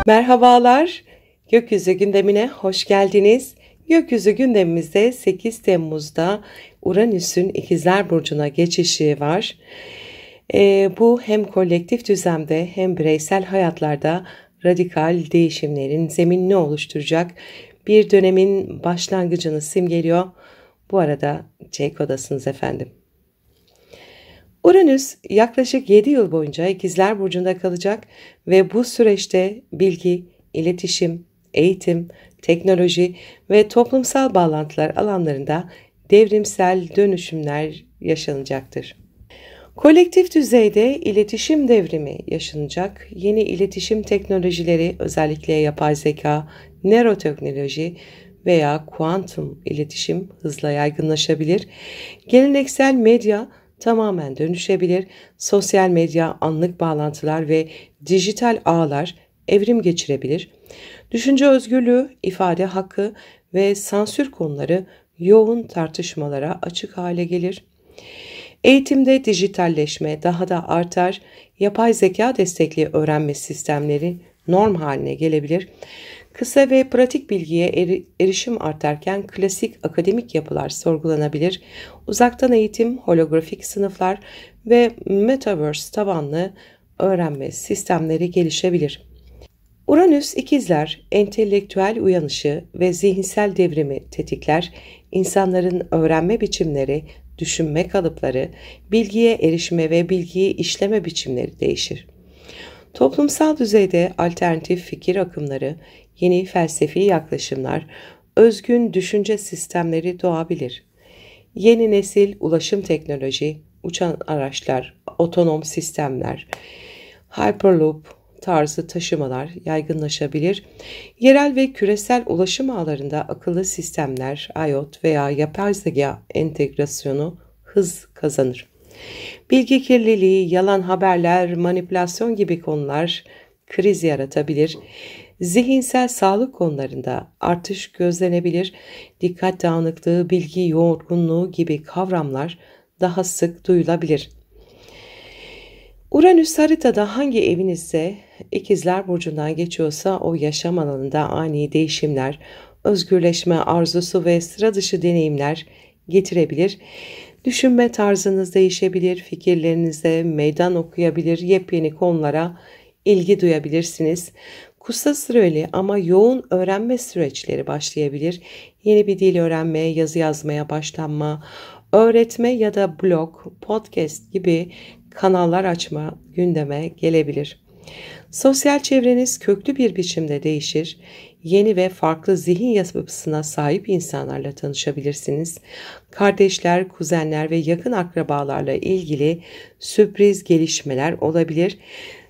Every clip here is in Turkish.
Merhabalar, Gökyüzü gündemine hoş geldiniz. Gökyüzü gündemimizde 8 Temmuz'da Uranüs'ün İkizler Burcu'na geçişi var. Bu hem kolektif düzlemde hem bireysel hayatlarda radikal değişimlerin zeminini oluşturacak bir dönemin başlangıcını simgeliyor. Bu arada çek odasınız efendim. Uranüs yaklaşık 7 yıl boyunca İkizler Burcu'nda kalacak ve bu süreçte bilgi, iletişim, eğitim, teknoloji ve toplumsal bağlantılar alanlarında devrimsel dönüşümler yaşanacaktır. Kolektif düzeyde iletişim devrimi yaşanacak. Yeni iletişim teknolojileri, özellikle yapay zeka, nöroteknoloji veya kuantum iletişim hızla yaygınlaşabilir. Geleneksel medya tamamen dönüşebilir. Sosyal medya, anlık bağlantılar ve dijital ağlar evrim geçirebilir. Düşünce özgürlüğü, ifade hakkı ve sansür konuları yoğun tartışmalara açık hale gelir. Eğitimde dijitalleşme daha da artar. Yapay zeka destekli öğrenme sistemleri norm haline gelebilir. Kısa ve pratik bilgiye erişim artarken klasik akademik yapılar sorgulanabilir. Uzaktan eğitim, holografik sınıflar ve metaverse tabanlı öğrenme sistemleri gelişebilir. Uranüs ikizler, entelektüel uyanışı ve zihinsel devrimi tetikler, insanların öğrenme biçimleri, düşünme kalıpları, bilgiye erişme ve bilgiyi işleme biçimleri değişir. Toplumsal düzeyde alternatif fikir akımları, yeni felsefi yaklaşımlar, özgün düşünce sistemleri doğabilir. Yeni nesil ulaşım teknoloji, uçan araçlar, otonom sistemler, hyperloop tarzı taşımalar yaygınlaşabilir. Yerel ve küresel ulaşım ağlarında akıllı sistemler, IoT veya yapay zeka entegrasyonu hız kazanır. Bilgi kirliliği, yalan haberler, manipülasyon gibi konular kriz yaratabilir. Zihinsel sağlık konularında artış gözlenebilir. Dikkat dağınıklığı, bilgi yorgunluğu gibi kavramlar daha sık duyulabilir. Uranüs haritada hangi evinizse İkizler Burcu'ndan geçiyorsa o yaşam alanında ani değişimler, özgürleşme arzusu ve sıra dışı deneyimler getirebilir. Düşünme tarzınız değişebilir, fikirlerinize meydan okuyabilir, yepyeni konulara ilgi duyabilirsiniz. Kısa süreli ama yoğun öğrenme süreçleri başlayabilir. Yeni bir dil öğrenmeye, yazı yazmaya başlanma, öğretme ya da blog, podcast gibi kanallar açma gündeme gelebilir. Sosyal çevreniz köklü bir biçimde değişir. Yeni ve farklı zihin yapısına sahip insanlarla tanışabilirsiniz. Kardeşler, kuzenler ve yakın akrabalarla ilgili sürpriz gelişmeler olabilir.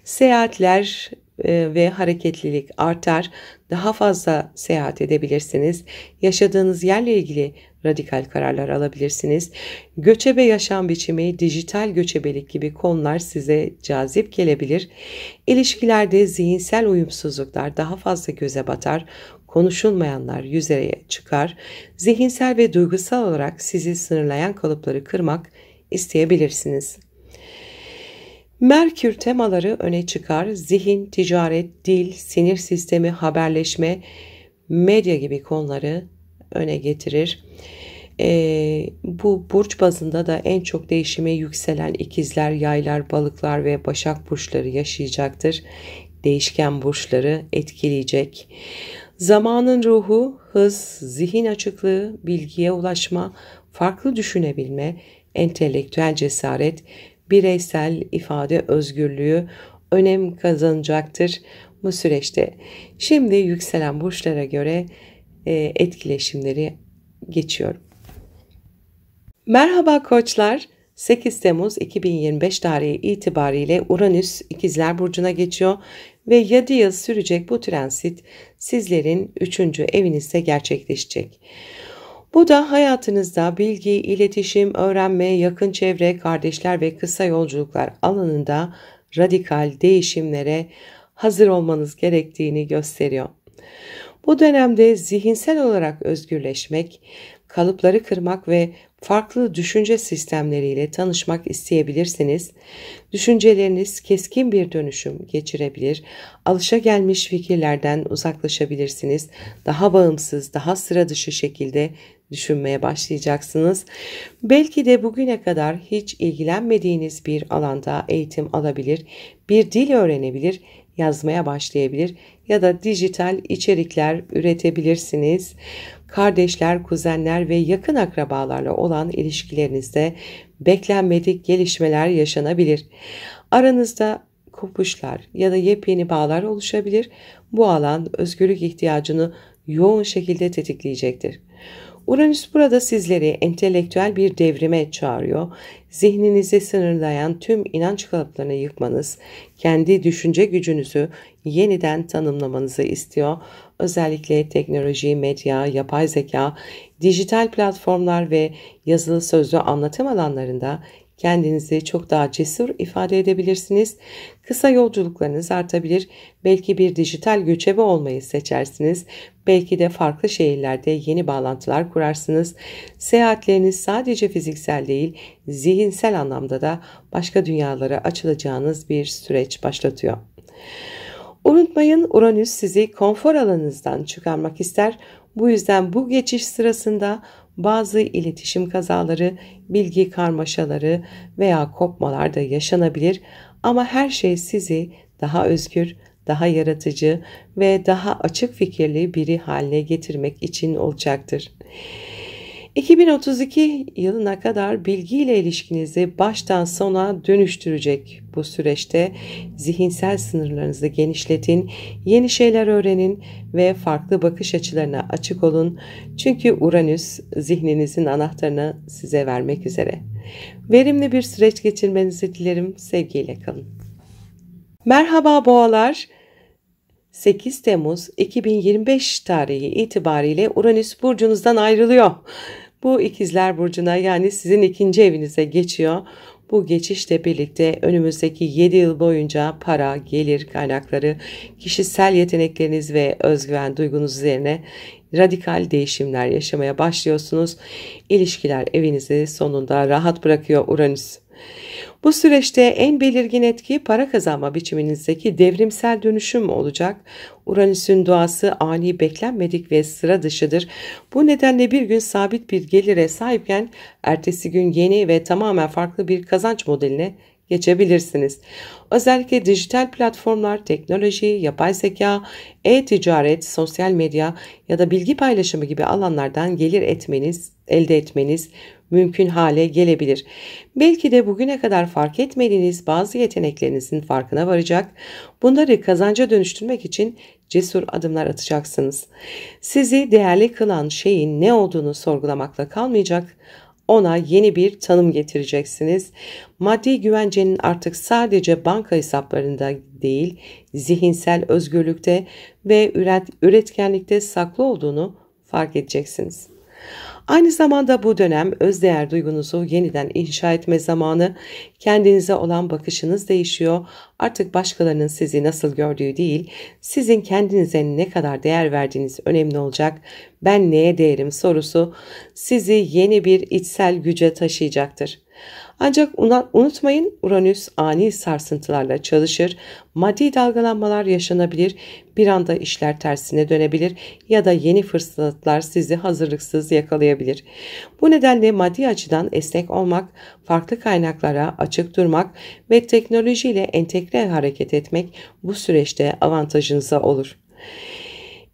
Seyahatler ve hareketlilik artar. Daha fazla seyahat edebilirsiniz. Yaşadığınız yerle ilgili radikal kararlar alabilirsiniz. Göçebe yaşam biçimi, dijital göçebelik gibi konular size cazip gelebilir. İlişkilerde zihinsel uyumsuzluklar daha fazla göze batar. Konuşulmayanlar yüzeye çıkar. Zihinsel ve duygusal olarak sizi sınırlayan kalıpları kırmak isteyebilirsiniz. Merkür temaları öne çıkar. Zihin, ticaret, dil, sinir sistemi, haberleşme, medya gibi konuları öne getirir. Bu burç bazında da en çok değişime yükselen ikizler, yaylar, balıklar ve başak burçları yaşayacaktır. Değişken burçları etkileyecek. Zamanın ruhu, hız, zihin açıklığı, bilgiye ulaşma, farklı düşünebilme, entelektüel cesaret, bireysel ifade özgürlüğü önem kazanacaktır bu süreçte. Şimdi yükselen burçlara göre etkileşimleri geçiyorum. Merhaba koçlar. 8 Temmuz 2025 tarihi itibariyle Uranüs İkizler Burcu'na geçiyor ve 7 yıl sürecek bu transit sizlerin 3. evinizde gerçekleşecek. Bu da hayatınızda bilgi, iletişim, öğrenme, yakın çevre, kardeşler ve kısa yolculuklar alanında radikal değişimlere hazır olmanız gerektiğini gösteriyor. Bu dönemde zihinsel olarak özgürleşmek, kalıpları kırmak ve Farklı düşünce sistemleriyle tanışmak isteyebilirsiniz. Düşünceleriniz keskin bir dönüşüm geçirebilir. Alışagelmiş fikirlerden uzaklaşabilirsiniz. Daha bağımsız, daha sıra dışı şekilde düşünmeye başlayacaksınız. Belki de bugüne kadar hiç ilgilenmediğiniz bir alanda eğitim alabilir, bir dil öğrenebilir, yazmaya başlayabilir ya da dijital içerikler üretebilirsiniz. Kardeşler, kuzenler ve yakın akrabalarla olan ilişkilerinizde beklenmedik gelişmeler yaşanabilir. Aranızda kopuşlar ya da yepyeni bağlar oluşabilir. Bu alan özgürlük ihtiyacını yoğun şekilde tetikleyecektir. Uranüs burada sizleri entelektüel bir devrime çağırıyor. Zihninizi sınırlayan tüm inanç kalıplarını yıkmanız, kendi düşünce gücünüzü yeniden tanımlamanızı istiyor. Özellikle teknoloji, medya, yapay zeka, dijital platformlar ve yazılı sözlü anlatım alanlarında kendinizi çok daha cesur ifade edebilirsiniz. Kısa yolculuklarınız artabilir. Belki bir dijital göçebe olmayı seçersiniz. Belki de farklı şehirlerde yeni bağlantılar kurarsınız. Seyahatleriniz sadece fiziksel değil, zihinsel anlamda da başka dünyalara açılacağınız bir süreç başlatıyor. Unutmayın, Uranüs sizi konfor alanınızdan çıkarmak ister. Bu yüzden bu geçiş sırasında bazı iletişim kazaları, bilgi karmaşaları veya kopmalar da yaşanabilir ama her şey sizi daha özgür, daha yaratıcı ve daha açık fikirli biri haline getirmek için olacaktır. 2032 yılına kadar bilgiyle ilişkinizi baştan sona dönüştürecek bu süreçte zihinsel sınırlarınızı genişletin, yeni şeyler öğrenin ve farklı bakış açılarına açık olun. Çünkü Uranüs zihninizin anahtarını size vermek üzere. Verimli bir süreç geçirmenizi dilerim. Sevgiyle kalın. Merhaba boğalar. 8 Temmuz 2025 tarihi itibariyle Uranüs burcunuzdan ayrılıyor. Bu ikizler burcuna, yani sizin ikinci evinize geçiyor. Bu geçişle birlikte önümüzdeki 7 yıl boyunca para, gelir kaynakları, kişisel yetenekleriniz ve özgüven duygunuz üzerine radikal değişimler yaşamaya başlıyorsunuz. İlişkiler evinizi sonunda rahat bırakıyor Uranüs. Bu süreçte en belirgin etki para kazanma biçiminizdeki devrimsel dönüşüm olacak. Uranüs'ün doğası ani, beklenmedik ve sıra dışıdır. Bu nedenle bir gün sabit bir gelire sahipken ertesi gün yeni ve tamamen farklı bir kazanç modeline geçebilirsiniz. Özellikle dijital platformlar, teknoloji, yapay zeka, e-ticaret, sosyal medya ya da bilgi paylaşımı gibi alanlardan gelir elde etmeniz mümkün hale gelebilir. Belki de bugüne kadar fark etmediğiniz bazı yeteneklerinizin farkına varacak, bunları kazanca dönüştürmek için cesur adımlar atacaksınız. Sizi değerli kılan şeyin ne olduğunu sorgulamakla kalmayacak, ona yeni bir tanım getireceksiniz. Maddi güvencenin artık sadece banka hesaplarında değil, zihinsel özgürlükte ve üretkenlikte saklı olduğunu fark edeceksiniz. Aynı zamanda bu dönem özdeğer duygunuzu yeniden inşa etme zamanı. Kendinize olan bakışınız değişiyor. Artık başkalarının sizi nasıl gördüğü değil, sizin kendinize ne kadar değer verdiğiniz önemli olacak. Ben neye değerim sorusu sizi yeni bir içsel güce taşıyacaktır. Ancak unutmayın, Uranüs ani sarsıntılarla çalışır, maddi dalgalanmalar yaşanabilir, bir anda işler tersine dönebilir ya da yeni fırsatlar sizi hazırlıksız yakalayabilir. Bu nedenle maddi açıdan esnek olmak, farklı kaynaklara açık durmak ve teknolojiyle entegre hareket etmek bu süreçte avantajınıza olur.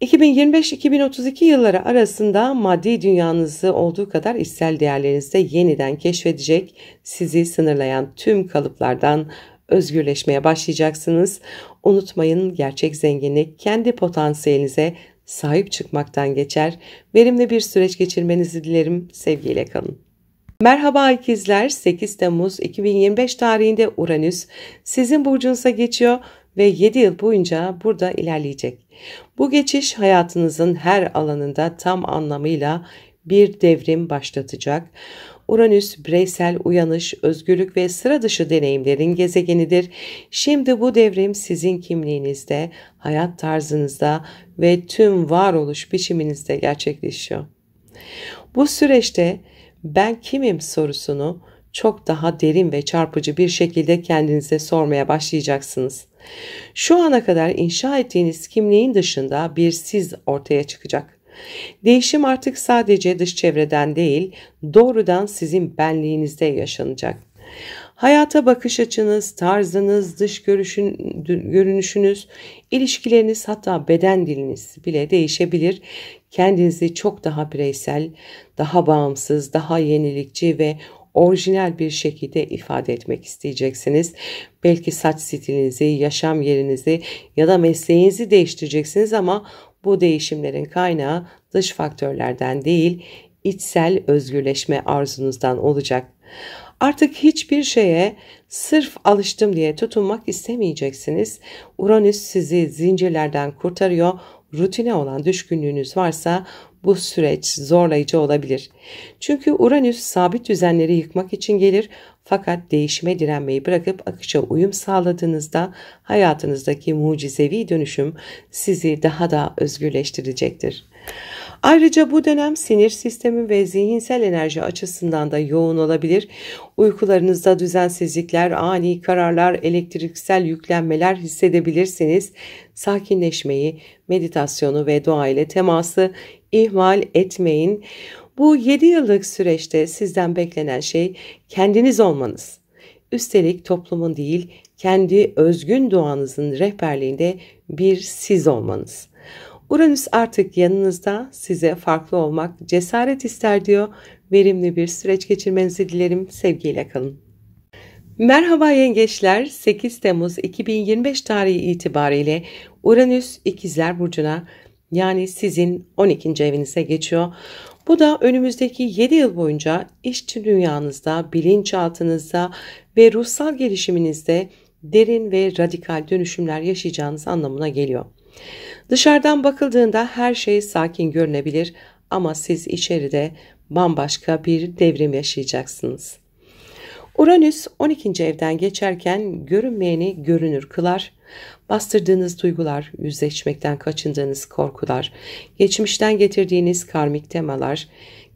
2025-2032 yılları arasında maddi dünyanızı olduğu kadar içsel değerlerinizi de yeniden keşfedecek, sizi sınırlayan tüm kalıplardan özgürleşmeye başlayacaksınız. Unutmayın, gerçek zenginlik kendi potansiyelinize sahip çıkmaktan geçer. Verimli bir süreç geçirmenizi dilerim. Sevgiyle kalın. Merhaba ikizler, 8 Temmuz 2025 tarihinde Uranüs sizin burcunuza geçiyor ve 7 yıl boyunca burada ilerleyecek. Bu geçiş hayatınızın her alanında tam anlamıyla bir devrim başlatacak. Uranüs bireysel uyanış, özgürlük ve sıra dışı deneyimlerin gezegenidir. Şimdi bu devrim sizin kimliğinizde, hayat tarzınızda ve tüm varoluş biçiminizde gerçekleşiyor. Bu süreçte Ben kimim sorusunu çok daha derin ve çarpıcı bir şekilde kendinize sormaya başlayacaksınız. Şu ana kadar inşa ettiğiniz kimliğin dışında bir siz ortaya çıkacak. Değişim artık sadece dış çevreden değil, doğrudan sizin benliğinizde yaşanacak. Hayata bakış açınız, tarzınız, görünüşünüz, ilişkileriniz, hatta beden diliniz bile değişebilir. Kendinizi çok daha bireysel, daha bağımsız, daha yenilikçi ve orijinal bir şekilde ifade etmek isteyeceksiniz. Belki saç stilinizi, yaşam yerinizi ya da mesleğinizi değiştireceksiniz ama bu değişimlerin kaynağı dış faktörlerden değil, içsel özgürleşme arzunuzdan olacak. Artık hiçbir şeye sırf alıştım diye tutunmak istemeyeceksiniz. Uranüs sizi zincirlerden kurtarıyor. Rutine olan düşkünlüğünüz varsa bu süreç zorlayıcı olabilir. Çünkü Uranüs sabit düzenleri yıkmak için gelir, fakat değişime direnmeyi bırakıp akışa uyum sağladığınızda hayatınızdaki mucizevi dönüşüm sizi daha da özgürleştirecektir. Ayrıca bu dönem sinir sistemi ve zihinsel enerji açısından da yoğun olabilir. Uykularınızda düzensizlikler, ani kararlar, elektriksel yüklenmeler hissedebilirsiniz. Sakinleşmeyi, meditasyonu ve doğa ile teması ihmal etmeyin. Bu 7 yıllık süreçte sizden beklenen şey kendiniz olmanız. Üstelik toplumun değil, kendi özgün doğanızın rehberliğinde bir siz olmanız. Uranüs artık yanınızda, size farklı olmak cesaret ister diyor. Verimli bir süreç geçirmenizi dilerim. Sevgiyle kalın. Merhaba yengeçler, 8 Temmuz 2025 tarihi itibariyle Uranüs İkizler Burcu'na, yani sizin 12. evinize geçiyor. Bu da önümüzdeki 7 yıl boyunca iç dünyanızda, bilinçaltınızda ve ruhsal gelişiminizde derin ve radikal dönüşümler yaşayacağınız anlamına geliyor. Dışarıdan bakıldığında her şey sakin görünebilir ama siz içeride bambaşka bir devrim yaşayacaksınız. Uranüs 12. evden geçerken görünmeyeni görünür kılar. Bastırdığınız duygular, yüzleşmekten kaçındığınız korkular, geçmişten getirdiğiniz karmik temalar,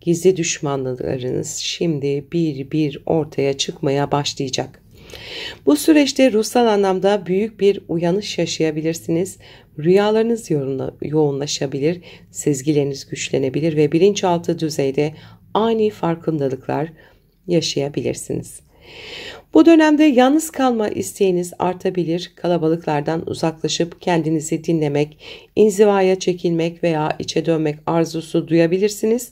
gizli düşmanlıklarınız şimdi bir bir ortaya çıkmaya başlayacak. Bu süreçte ruhsal anlamda büyük bir uyanış yaşayabilirsiniz. Rüyalarınız yoğunlaşabilir, sezgileriniz güçlenebilir ve bilinçaltı düzeyde ani farkındalıklar yaşayabilirsiniz. Bu dönemde yalnız kalma isteğiniz artabilir, kalabalıklardan uzaklaşıp kendinizi dinlemek, inzivaya çekilmek veya içe dönmek arzusu duyabilirsiniz.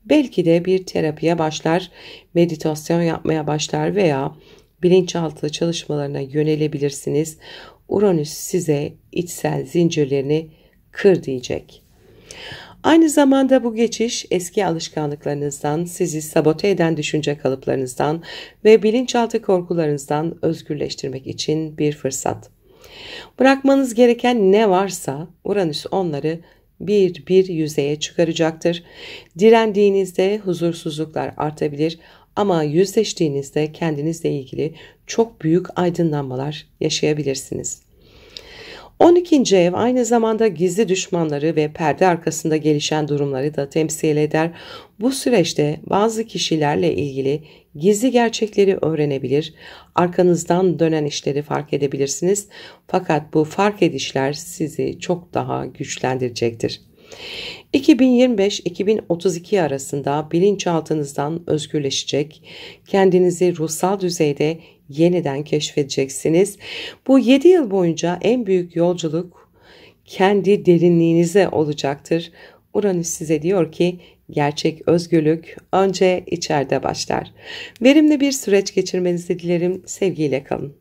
Belki de bir terapiye başlar, meditasyon yapmaya başlar veya bilinçaltı çalışmalarına yönelebilirsiniz. Uranüs size içsel zincirlerini kır diyecek. Aynı zamanda bu geçiş eski alışkanlıklarınızdan, sizi sabote eden düşünce kalıplarınızdan ve bilinçaltı korkularınızdan özgürleştirmek için bir fırsat. Bırakmanız gereken ne varsa Uranüs onları bir bir yüzeye çıkaracaktır. Direndiğinizde huzursuzluklar artabilir ama yüzleştiğinizde kendinizle ilgili çok büyük aydınlanmalar yaşayabilirsiniz. 12. ev aynı zamanda gizli düşmanları ve perde arkasında gelişen durumları da temsil eder. Bu süreçte bazı kişilerle ilgili gizli gerçekleri öğrenebilir, arkanızdan dönen işleri fark edebilirsiniz. Fakat bu fark edişler sizi çok daha güçlendirecektir. 2025-2032 arasında bilinçaltınızdan özgürleşecek, kendinizi ruhsal düzeyde yeniden keşfedeceksiniz. Bu 7 yıl boyunca en büyük yolculuk kendi derinliğinize olacaktır. Uranüs size diyor ki gerçek özgürlük önce içeride başlar. Verimli bir süreç geçirmenizi dilerim. Sevgiyle kalın.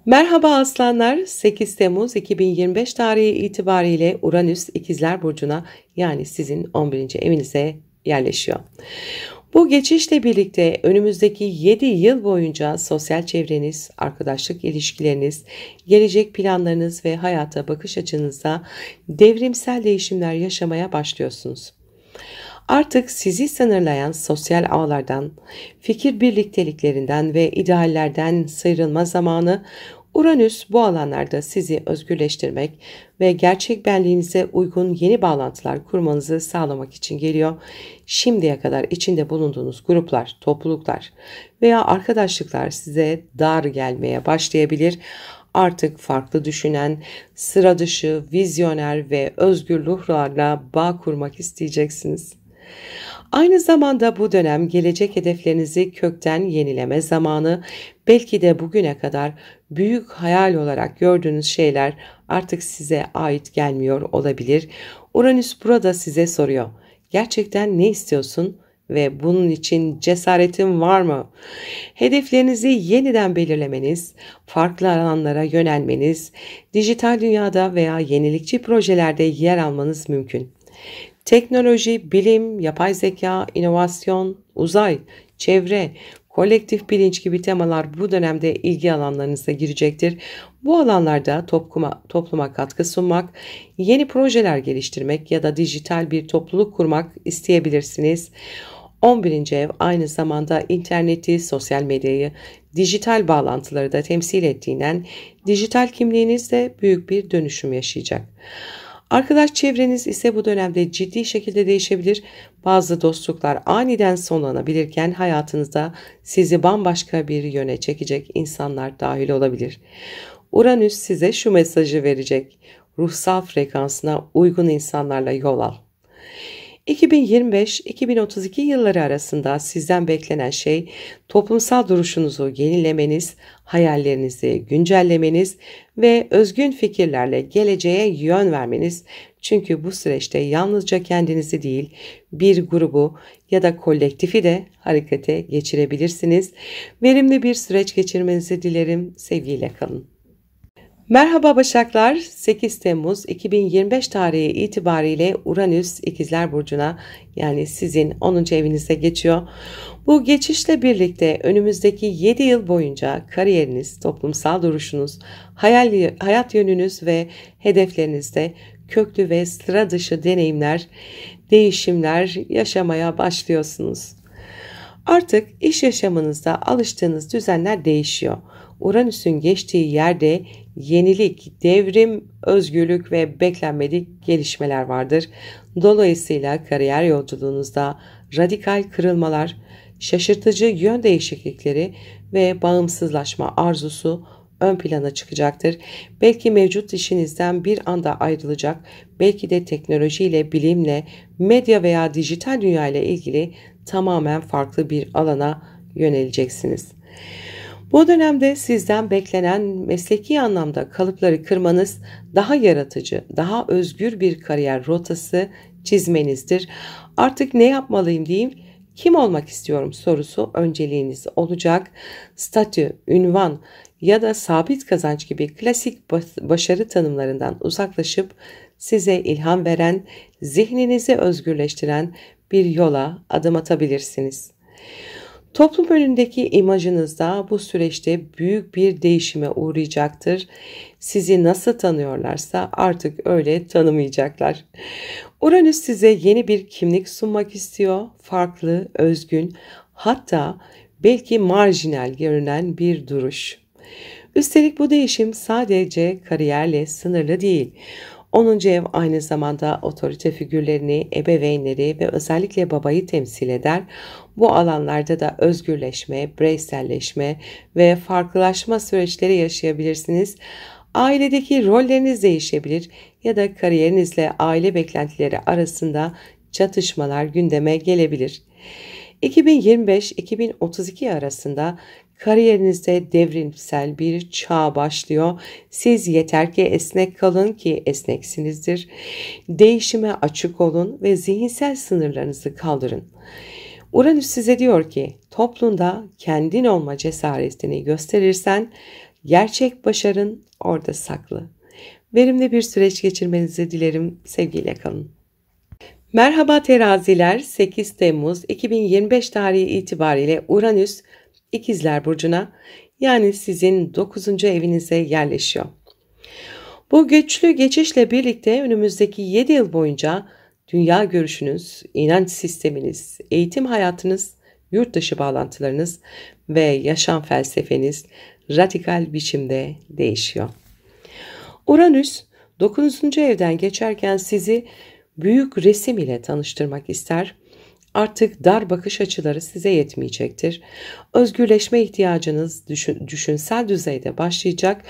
Merhaba aslanlar, 8 Temmuz 2025 tarihi itibariyle Uranüs İkizler Burcu'na, yani sizin 11. evinize yerleşiyor. Bu geçişle birlikte önümüzdeki 7 yıl boyunca sosyal çevreniz, arkadaşlık ilişkileriniz, gelecek planlarınız ve hayata bakış açınızda devrimsel değişimler yaşamaya başlıyorsunuz. Artık sizi sınırlayan sosyal ağlardan, fikir birlikteliklerinden ve ideallerden sıyrılma zamanı. Uranüs bu alanlarda sizi özgürleştirmek ve gerçek benliğinize uygun yeni bağlantılar kurmanızı sağlamak için geliyor. Şimdiye kadar içinde bulunduğunuz gruplar, topluluklar veya arkadaşlıklar size dar gelmeye başlayabilir. Artık farklı düşünen, sıra dışı, vizyoner ve özgür ruhlarla bağ kurmak isteyeceksiniz. Aynı zamanda bu dönem gelecek hedeflerinizi kökten yenileme zamanı. Belki de bugüne kadar büyük hayal olarak gördüğünüz şeyler artık size ait gelmiyor olabilir. Uranüs burada size soruyor. Gerçekten ne istiyorsun ve bunun için cesaretin var mı? Hedeflerinizi yeniden belirlemeniz, farklı alanlara yönelmeniz, dijital dünyada veya yenilikçi projelerde yer almanız mümkün. Teknoloji, bilim, yapay zeka, inovasyon, uzay, çevre, kolektif bilinç gibi temalar bu dönemde ilgi alanlarınıza girecektir. Bu alanlarda topluma katkı sunmak, yeni projeler geliştirmek ya da dijital bir topluluk kurmak isteyebilirsiniz. 11. ev aynı zamanda interneti, sosyal medyayı, dijital bağlantıları da temsil ettiğinden dijital kimliğiniz de büyük bir dönüşüm yaşayacak. Arkadaş çevreniz ise bu dönemde ciddi şekilde değişebilir. Bazı dostluklar aniden sonlanabilirken hayatınızda sizi bambaşka bir yöne çekecek insanlar dahil olabilir. Uranüs size şu mesajı verecek: ruhsal frekansına uygun insanlarla yol al. 2025-2032 yılları arasında sizden beklenen şey toplumsal duruşunuzu yenilemeniz, hayallerinizi güncellemeniz ve özgün fikirlerle geleceğe yön vermeniz. Çünkü bu süreçte yalnızca kendinizi değil, bir grubu ya da kolektifi de harekete geçirebilirsiniz. Verimli bir süreç geçirmenizi dilerim. Sevgiyle kalın. Merhaba Başaklar, 8 Temmuz 2025 tarihi itibariyle Uranüs İkizler Burcu'na, yani sizin 10. evinize geçiyor. Bu geçişle birlikte önümüzdeki 7 yıl boyunca kariyeriniz, toplumsal duruşunuz, hayat yönünüz ve hedeflerinizde köklü ve sıra dışı deneyimler, değişimler yaşamaya başlıyorsunuz. Artık iş yaşamınızda alıştığınız düzenler değişiyor. Uranüs'ün geçtiği yerde yenilik, devrim, özgürlük ve beklenmedik gelişmeler vardır. Dolayısıyla kariyer yolculuğunuzda radikal kırılmalar, şaşırtıcı yön değişiklikleri ve bağımsızlaşma arzusu ön plana çıkacaktır. Belki mevcut işinizden bir anda ayrılacak, belki de teknolojiyle, bilimle, medya veya dijital dünya ile ilgili tamamen farklı bir alana yöneleceksiniz. Bu dönemde sizden beklenen mesleki anlamda kalıpları kırmanız, daha yaratıcı, daha özgür bir kariyer rotası çizmenizdir. Artık ne yapmalıyım diyeyim, kim olmak istiyorum sorusu önceliğiniz olacak. Statü, ünvan ya da sabit kazanç gibi klasik başarı tanımlarından uzaklaşıp size ilham veren, zihninizi özgürleştiren bir yola adım atabilirsiniz. Toplum önündeki imajınız da bu süreçte büyük bir değişime uğrayacaktır. Sizi nasıl tanıyorlarsa artık öyle tanımayacaklar. Uranüs size yeni bir kimlik sunmak istiyor. Farklı, özgün, hatta belki marjinal görünen bir duruş. Üstelik bu değişim sadece kariyerle sınırlı değil. 10. ev aynı zamanda otorite figürlerini, ebeveynleri ve özellikle babayı temsil eder. Bu alanlarda da özgürleşme, bireyselleşme ve farklılaşma süreçleri yaşayabilirsiniz. Ailedeki rolleriniz değişebilir ya da kariyerinizle aile beklentileri arasında çatışmalar gündeme gelebilir. 2025-2032 arasında kariyerinizde devrimsel bir çağ başlıyor. Siz yeter ki esnek kalın ki esneksinizdir. Değişime açık olun ve zihinsel sınırlarınızı kaldırın. Uranüs size diyor ki, toplumda kendin olma cesaretini gösterirsen gerçek başarın orada saklı. Verimli bir süreç geçirmenizi dilerim. Sevgiyle kalın. Merhaba teraziler, 8 Temmuz 2025 tarihi itibariyle Uranüs İkizler Burcu'na, yani sizin 9. evinize yerleşiyor. Bu güçlü geçişle birlikte önümüzdeki 7 yıl boyunca dünya görüşünüz, inanç sisteminiz, eğitim hayatınız, yurt dışı bağlantılarınız ve yaşam felsefeniz radikal biçimde değişiyor. Uranüs 9. evden geçerken sizi büyük resim ile tanıştırmak ister. Artık dar bakış açıları size yetmeyecektir. Özgürleşme ihtiyacınız düşünsel düzeyde başlayacak.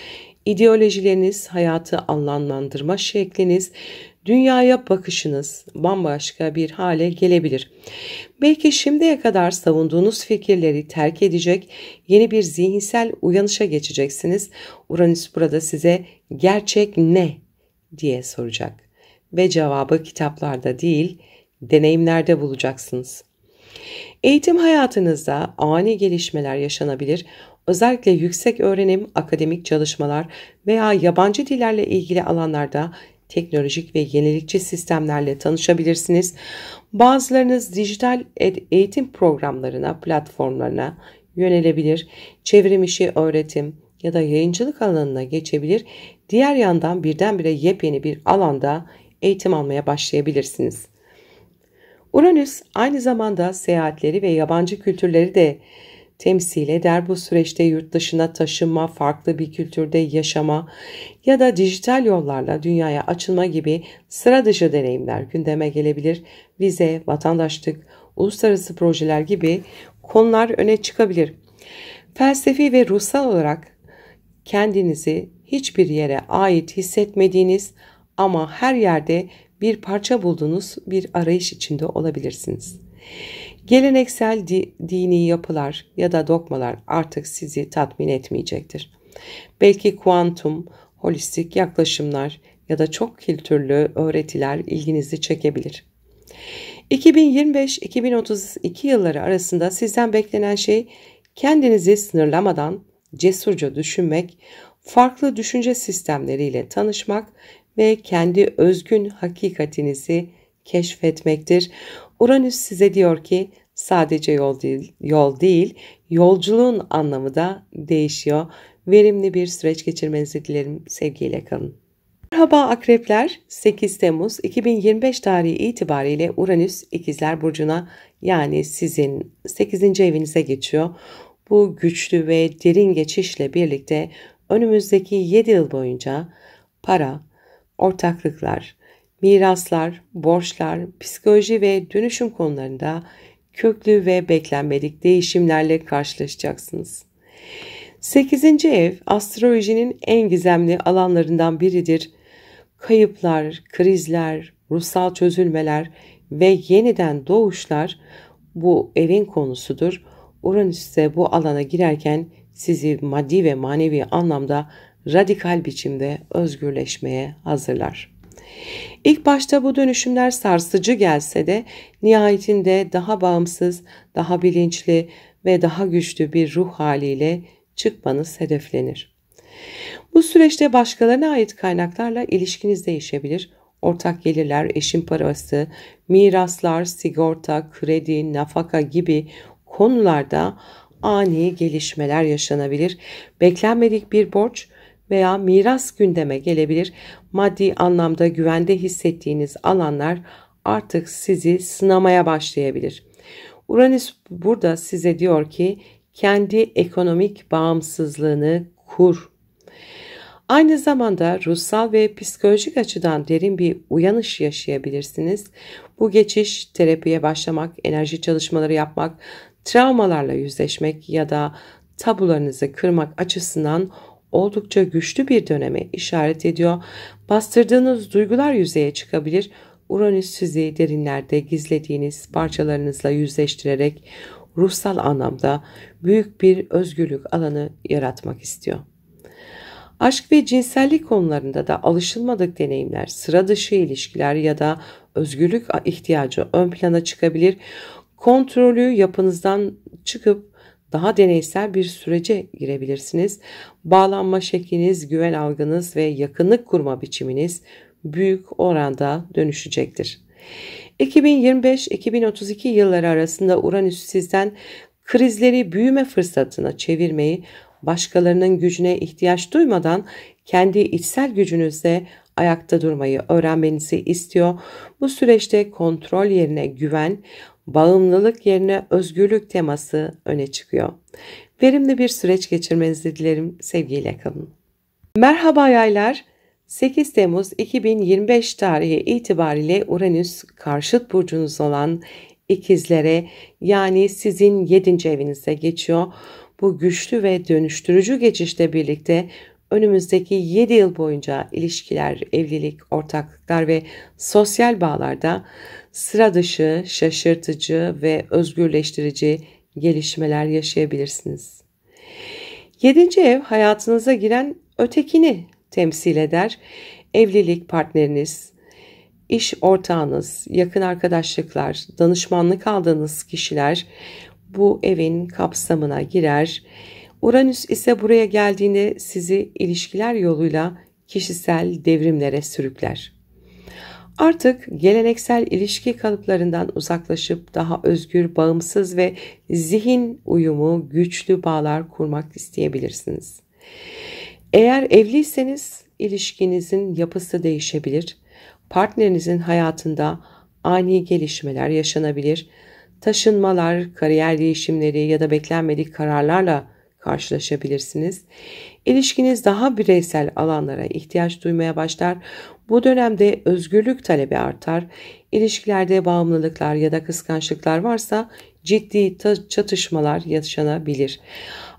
İdeolojileriniz, hayatı anlamlandırma şekliniz, dünyaya bakışınız bambaşka bir hale gelebilir. Belki şimdiye kadar savunduğunuz fikirleri terk edecek, yeni bir zihinsel uyanışa geçeceksiniz. Uranüs burada size gerçek ne diye soracak ve cevabı kitaplarda değil, deneyimlerde bulacaksınız. Eğitim hayatınızda ani gelişmeler yaşanabilir. Özellikle yüksek öğrenim, akademik çalışmalar veya yabancı dillerle ilgili alanlarda teknolojik ve yenilikçi sistemlerle tanışabilirsiniz. Bazılarınız dijital eğitim programlarına, platformlarına yönelebilir. Çevrim içi öğretim ya da yayıncılık alanına geçebilir. Diğer yandan birdenbire yepyeni bir alanda eğitim almaya başlayabilirsiniz. Uranüs aynı zamanda seyahatleri ve yabancı kültürleri de temsil eder. Bu süreçte yurt dışına taşınma, farklı bir kültürde yaşama ya da dijital yollarla dünyaya açılma gibi sıra dışı deneyimler gündeme gelebilir. Vize, vatandaşlık, uluslararası projeler gibi konular öne çıkabilir. Felsefi ve ruhsal olarak kendinizi hiçbir yere ait hissetmediğiniz ama her yerde bir parça bulduğunuz bir arayış içinde olabilirsiniz. Geleneksel dini yapılar ya da dogmalar artık sizi tatmin etmeyecektir. Belki kuantum, holistik yaklaşımlar ya da çok kültürlü öğretiler ilginizi çekebilir. 2025-2032 yılları arasında sizden beklenen şey kendinizi sınırlamadan cesurca düşünmek, farklı düşünce sistemleriyle tanışmak ve kendi özgün hakikatinizi keşfetmektir. Uranüs size diyor ki sadece yol değil, yolculuğun anlamı da değişiyor. Verimli bir süreç geçirmenizi dilerim. Sevgiyle kalın. Merhaba akrepler, 8 Temmuz 2025 tarihi itibariyle Uranüs İkizler Burcu'na yani sizin 8. evinize geçiyor. Bu güçlü ve derin geçişle birlikte önümüzdeki 7 yıl boyunca para, ortaklıklar, miraslar, borçlar, psikoloji ve dönüşüm konularında köklü ve beklenmedik değişimlerle karşılaşacaksınız. 8. ev astrolojinin en gizemli alanlarından biridir. Kayıplar, krizler, ruhsal çözülmeler ve yeniden doğuşlar bu evin konusudur. Uranüs ise bu alana girerken sizi maddi ve manevi anlamda radikal biçimde özgürleşmeye hazırlar. İlk başta bu dönüşümler sarsıcı gelse de nihayetinde daha bağımsız, daha bilinçli ve daha güçlü bir ruh haliyle çıkmanız hedeflenir. Bu süreçte başkalarına ait kaynaklarla ilişkiniz değişebilir. Ortak gelirler, eşin parası, miraslar, sigorta, kredi, nafaka gibi konularda ani gelişmeler yaşanabilir. Beklenmedik bir borç veya miras gündeme gelebilir. Maddi anlamda güvende hissettiğiniz alanlar artık sizi sınamaya başlayabilir. Uranüs burada size diyor ki kendi ekonomik bağımsızlığını kur. Aynı zamanda ruhsal ve psikolojik açıdan derin bir uyanış yaşayabilirsiniz. Bu geçiş terapiye başlamak, enerji çalışmaları yapmak, travmalarla yüzleşmek ya da tabularınızı kırmak açısından oldukça güçlü bir döneme işaret ediyor. Bastırdığınız duygular yüzeye çıkabilir. Uranüs sizi derinlerde gizlediğiniz parçalarınızla yüzleştirerek ruhsal anlamda büyük bir özgürlük alanı yaratmak istiyor. Aşk ve cinsellik konularında da alışılmadık deneyimler, sıra dışı ilişkiler ya da özgürlük ihtiyacı ön plana çıkabilir. Kontrolü yapınızdan çıkıp daha deneysel bir sürece girebilirsiniz. Bağlanma şekliniz, güven algınız ve yakınlık kurma biçiminiz büyük oranda dönüşecektir. 2025-2032 yılları arasında Uranüs sizden krizleri büyüme fırsatına çevirmeyi, başkalarının gücüne ihtiyaç duymadan kendi içsel gücünüzle ayakta durmayı öğrenmenizi istiyor. Bu süreçte kontrol yerine güven, bağımlılık yerine özgürlük teması öne çıkıyor. Verimli bir süreç geçirmenizi dilerim. Sevgiyle kalın. Merhaba yaylar. 8 Temmuz 2025 tarihi itibariyle Uranüs karşıt burcunuz olan İkizlere, yani sizin 7. evinize geçiyor. Bu güçlü ve dönüştürücü geçişle birlikte önümüzdeki 7 yıl boyunca ilişkiler, evlilik, ortaklıklar ve sosyal bağlarda sıra dışı, şaşırtıcı ve özgürleştirici gelişmeler yaşayabilirsiniz. 7. ev hayatınıza giren ötekini temsil eder. Evlilik partneriniz, iş ortağınız, yakın arkadaşlıklar, danışmanlık aldığınız kişiler bu evin kapsamına girer. Uranüs ise buraya geldiğinde sizi ilişkiler yoluyla kişisel devrimlere sürükler. Artık geleneksel ilişki kalıplarından uzaklaşıp daha özgür, bağımsız ve zihin uyumu güçlü bağlar kurmak isteyebilirsiniz. Eğer evliyseniz ilişkinizin yapısı değişebilir. Partnerinizin hayatında ani gelişmeler yaşanabilir. Taşınmalar, kariyer değişimleri ya da beklenmedik kararlarla karşılaşabilirsiniz. İlişkiniz daha bireysel alanlara ihtiyaç duymaya başlar. Bu dönemde özgürlük talebi artar. İlişkilerde bağımlılıklar ya da kıskançlıklar varsa ciddi çatışmalar yaşanabilir.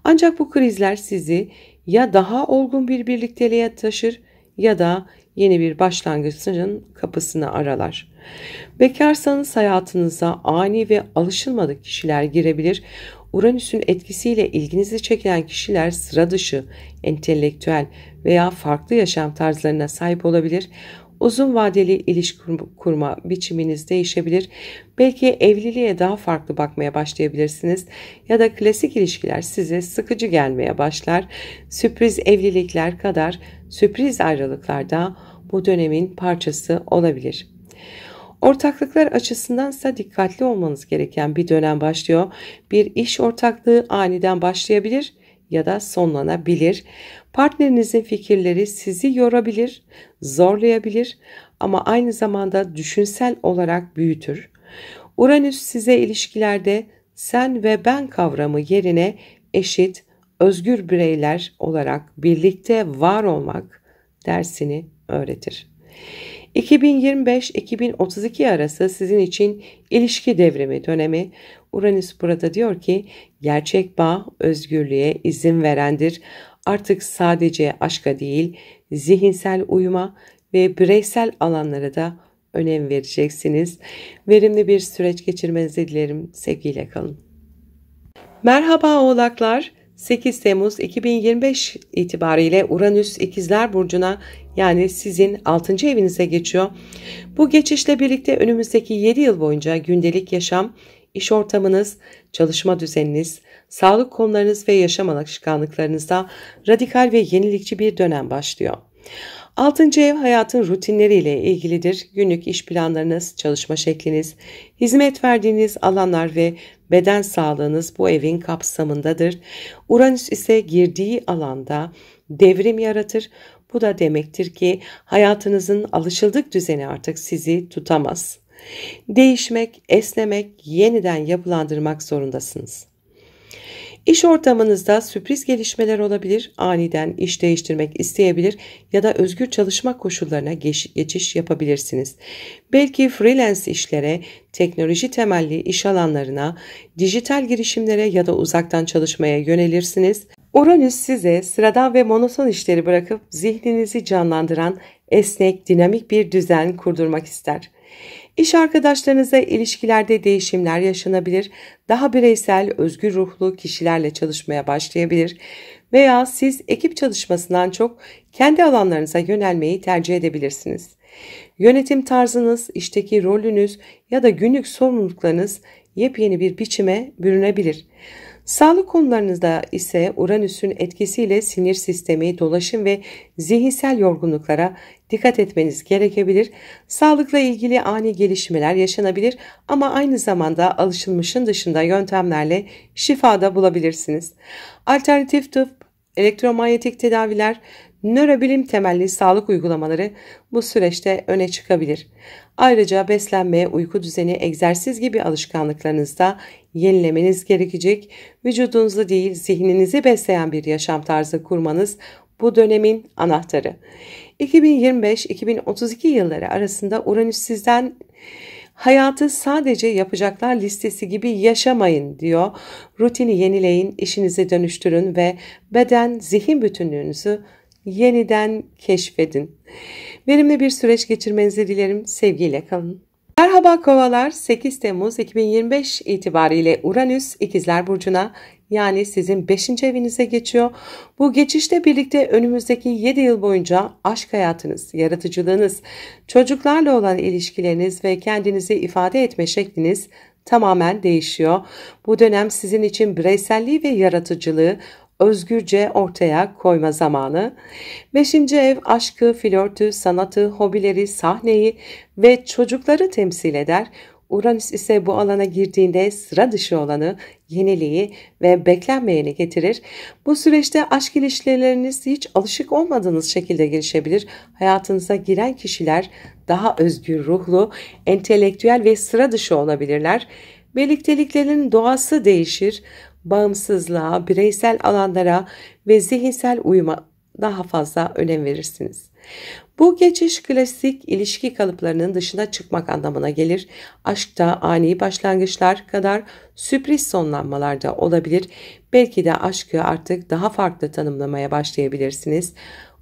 Ancak bu krizler sizi ya daha olgun bir birlikteliğe taşır ya da yeni bir başlangıcın kapısını aralar. Bekarsanız hayatınıza ani ve alışılmadık kişiler girebilir. Uranüs'ün etkisiyle ilginizi çeken kişiler sıra dışı, entelektüel veya farklı yaşam tarzlarına sahip olabilir. Uzun vadeli ilişki kurma biçiminiz değişebilir. Belki evliliğe daha farklı bakmaya başlayabilirsiniz ya da klasik ilişkiler size sıkıcı gelmeye başlar. Sürpriz evlilikler kadar sürpriz ayrılıklar da bu dönemin parçası olabilir. Ortaklıklar açısındansa dikkatli olmanız gereken bir dönem başlıyor. Bir iş ortaklığı aniden başlayabilir ya da sonlanabilir. Partnerinizin fikirleri sizi yorabilir, zorlayabilir ama aynı zamanda düşünsel olarak büyütür. Uranüs size ilişkilerde sen ve ben kavramı yerine eşit, özgür bireyler olarak birlikte var olmak dersini öğretir. 2025-2032 arası sizin için ilişki devrimi dönemi. Uranüs burada diyor ki gerçek bağ özgürlüğe izin verendir. Artık sadece aşka değil, zihinsel uyuma ve bireysel alanlara da önem vereceksiniz. Verimli bir süreç geçirmenizi dilerim. Sevgiyle kalın. Merhaba Oğlaklar. 8 Temmuz 2025 itibariyle Uranüs İkizler Burcu'na, yani sizin 6. evinize geçiyor. Bu geçişle birlikte önümüzdeki 7 yıl boyunca gündelik yaşam, iş ortamınız, çalışma düzeniniz, sağlık konularınız ve yaşam alışkanlıklarınızda radikal ve yenilikçi bir dönem başlıyor. 6. ev hayatın rutinleriyle ilgilidir. Günlük iş planlarınız, çalışma şekliniz, hizmet verdiğiniz alanlar ve beden sağlığınız bu evin kapsamındadır. Uranüs ise girdiği alanda devrim yaratır. Bu da demektir ki hayatınızın alışıldık düzeni artık sizi tutamaz. Değişmek, esnemek, yeniden yapılandırmak zorundasınız. İş ortamınızda sürpriz gelişmeler olabilir, aniden iş değiştirmek isteyebilir ya da özgür çalışma koşullarına geçiş yapabilirsiniz. Belki freelance işlere, teknoloji temelli iş alanlarına, dijital girişimlere ya da uzaktan çalışmaya yönelirsiniz. Uranüs size sıradan ve monoton işleri bırakıp zihninizi canlandıran esnek, dinamik bir düzen kurdurmak ister. İş arkadaşlarınızla ilişkilerde değişimler yaşanabilir, daha bireysel, özgür ruhlu kişilerle çalışmaya başlayabilir veya siz ekip çalışmasından çok kendi alanlarınıza yönelmeyi tercih edebilirsiniz. Yönetim tarzınız, işteki rolünüz ya da günlük sorumluluklarınız yepyeni bir biçime bürünebilir. Sağlık konularınızda ise Uranüs'ün etkisiyle sinir sistemi, dolaşım ve zihinsel yorgunluklara dikkat etmeniz gerekebilir. Sağlıkla ilgili ani gelişmeler yaşanabilir ama aynı zamanda alışılmışın dışında yöntemlerle şifa da bulabilirsiniz. Alternatif tıp, elektromanyetik tedaviler, Nörobilim temelli sağlık uygulamaları bu süreçte öne çıkabilir. Ayrıca beslenme, uyku düzeni, egzersiz gibi alışkanlıklarınızda yenilemeniz gerekecek. Vücudunuzu değil, zihninizi besleyen bir yaşam tarzı kurmanız bu dönemin anahtarı. 2025-2032 yılları arasında Uranüs sizden hayatı sadece yapacaklar listesi gibi yaşamayın diyor. Rutini yenileyin, işinizi dönüştürün ve beden zihin bütünlüğünüzü yeniden keşfedin. Verimli bir süreç geçirmenizi dilerim. Sevgiyle kalın. Merhaba Kovalar, 8 Temmuz 2025 itibariyle Uranüs İkizler Burcu'na, yani sizin 5. evinize geçiyor. Bu geçişle birlikte önümüzdeki 7 yıl boyunca aşk hayatınız, yaratıcılığınız, çocuklarla olan ilişkileriniz ve kendinizi ifade etme şekliniz tamamen değişiyor. Bu dönem sizin için bireyselliği ve yaratıcılığı özgürce ortaya koyma zamanı. 5. ev aşkı, flörtü, sanatı, hobileri, sahneyi ve çocukları temsil eder. Uranüs ise bu alana girdiğinde sıra dışı olanı, yeniliği ve beklenmeyeni getirir. Bu süreçte aşk ilişkileriniz hiç alışık olmadığınız şekilde gelişebilir. Hayatınıza giren kişiler daha özgür ruhlu, entelektüel ve sıra dışı olabilirler. Birlikteliklerin doğası değişir. Bağımsızlığa, bireysel alanlara ve zihinsel uyuma daha fazla önem verirsiniz. Bu geçiş klasik ilişki kalıplarının dışına çıkmak anlamına gelir. Aşkta ani başlangıçlar kadar sürpriz sonlanmalar da olabilir. Belki de aşkı artık daha farklı tanımlamaya başlayabilirsiniz.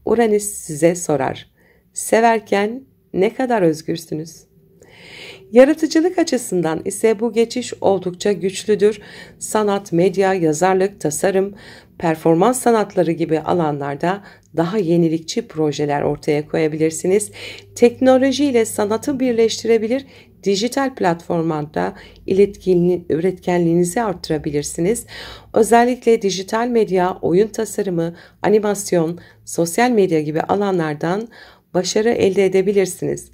Uranüs size sorar: severken ne kadar özgürsünüz? Yaratıcılık açısından ise bu geçiş oldukça güçlüdür. Sanat, medya, yazarlık, tasarım, performans sanatları gibi alanlarda daha yenilikçi projeler ortaya koyabilirsiniz. Teknoloji ile sanatı birleştirebilir, dijital platformlarda üretkenliğinizi arttırabilirsiniz. Özellikle dijital medya, oyun tasarımı, animasyon, sosyal medya gibi alanlardan başarı elde edebilirsiniz.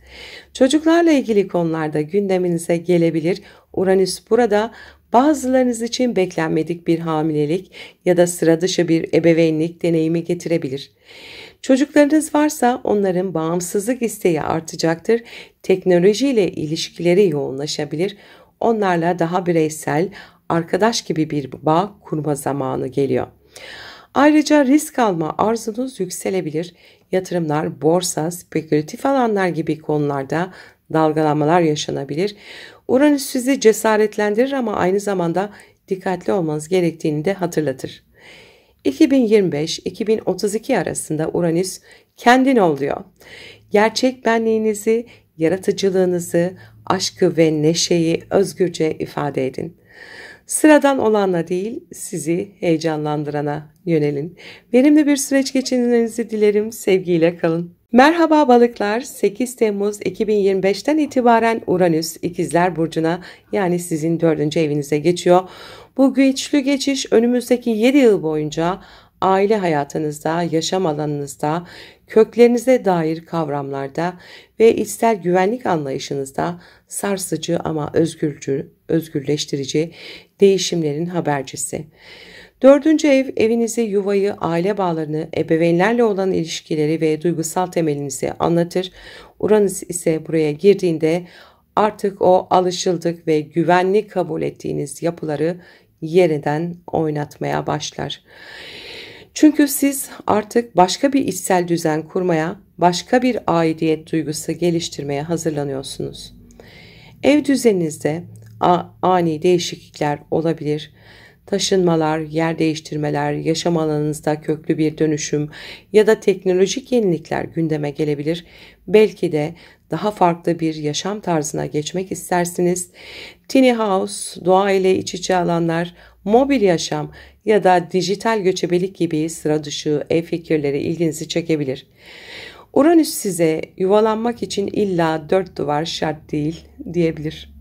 Çocuklarla ilgili konularda gündeminize gelebilir. Uranüs burada bazılarınız için beklenmedik bir hamilelik ya da sıra dışı bir ebeveynlik deneyimi getirebilir. Çocuklarınız varsa onların bağımsızlık isteği artacaktır. Teknolojiyle ilişkileri yoğunlaşabilir. Onlarla daha bireysel, arkadaş gibi bir bağ kurma zamanı geliyor. Ayrıca risk alma arzunuz yükselebilir. Yatırımlar, borsa, spekülatif alanlar gibi konularda dalgalanmalar yaşanabilir. Uranüs sizi cesaretlendirir ama aynı zamanda dikkatli olmanız gerektiğini de hatırlatır. 2025-2032 arasında Uranüs kendin oluyor. Gerçek benliğinizi, yaratıcılığınızı, aşkı ve neşeyi özgürce ifade edin. Sıradan olanla değil, sizi heyecanlandırana yönelin. Verimli bir süreç geçirmenizi dilerim. Sevgiyle kalın. Merhaba balıklar, 8 Temmuz 2025'ten itibaren Uranüs İkizler Burcu'na, yani sizin 4. evinize geçiyor. Bu güçlü geçiş önümüzdeki 7 yıl boyunca aile hayatınızda, yaşam alanınızda, köklerinize dair kavramlarda ve içsel güvenlik anlayışınızda sarsıcı ama özgürleştirici değişimlerin habercisi. 4. ev evinizi, yuvayı, aile bağlarını, ebeveynlerle olan ilişkileri ve duygusal temelinizi anlatır. Uranüs ise buraya girdiğinde artık o alışıldık ve güvenli kabul ettiğiniz yapıları yeniden oynatmaya başlar. Çünkü siz artık başka bir içsel düzen kurmaya, başka bir aidiyet duygusu geliştirmeye hazırlanıyorsunuz. Ev düzeninizde ani değişiklikler olabilir. Taşınmalar, yer değiştirmeler, yaşam alanınızda köklü bir dönüşüm ya da teknolojik yenilikler gündeme gelebilir. Belki de daha farklı bir yaşam tarzına geçmek istersiniz. Tiny house, doğa ile iç içe alanlar, mobil yaşam ya da dijital göçebelik gibi sıra dışı ev fikirleri ilginizi çekebilir. Uranüs size yuvalanmak için illa 4 duvar şart değil diyebilir.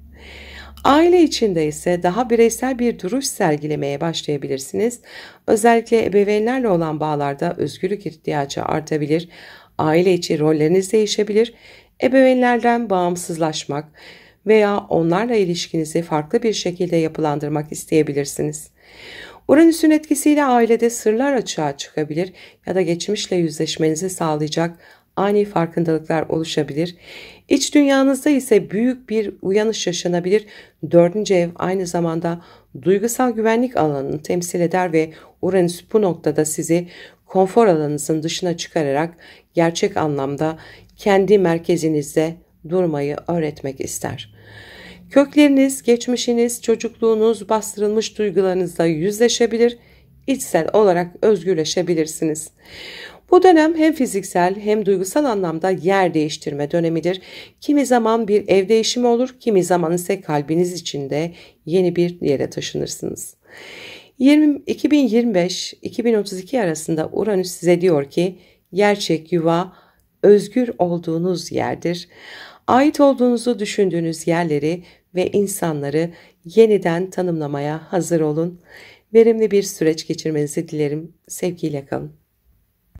Aile içinde ise daha bireysel bir duruş sergilemeye başlayabilirsiniz. Özellikle ebeveynlerle olan bağlarda özgürlük ihtiyacı artabilir. Aile içi rolleriniz değişebilir. Ebeveynlerden bağımsızlaşmak veya onlarla ilişkinizi farklı bir şekilde yapılandırmak isteyebilirsiniz. Uranüs'ün etkisiyle ailede sırlar açığa çıkabilir ya da geçmişle yüzleşmenizi sağlayacak ani farkındalıklar oluşabilir. İç dünyanızda ise büyük bir uyanış yaşanabilir. Dördüncü ev aynı zamanda duygusal güvenlik alanını temsil eder ve Uranüs bu noktada sizi konfor alanınızın dışına çıkararak gerçek anlamda kendi merkezinizde durmayı öğretmek ister. Kökleriniz, geçmişiniz, çocukluğunuz, bastırılmış duygularınızla yüzleşebilir, içsel olarak özgürleşebilirsiniz. Bu dönem hem fiziksel hem duygusal anlamda yer değiştirme dönemidir. Kimi zaman bir ev değişimi olur, kimi zaman ise kalbiniz içinde yeni bir yere taşınırsınız. 2025-2032 arasında Uranüs size diyor ki, gerçek yuva özgür olduğunuz yerdir. Ait olduğunuzu düşündüğünüz yerleri ve insanları yeniden tanımlamaya hazır olun. Verimli bir süreç geçirmenizi dilerim. Sevgiyle kalın.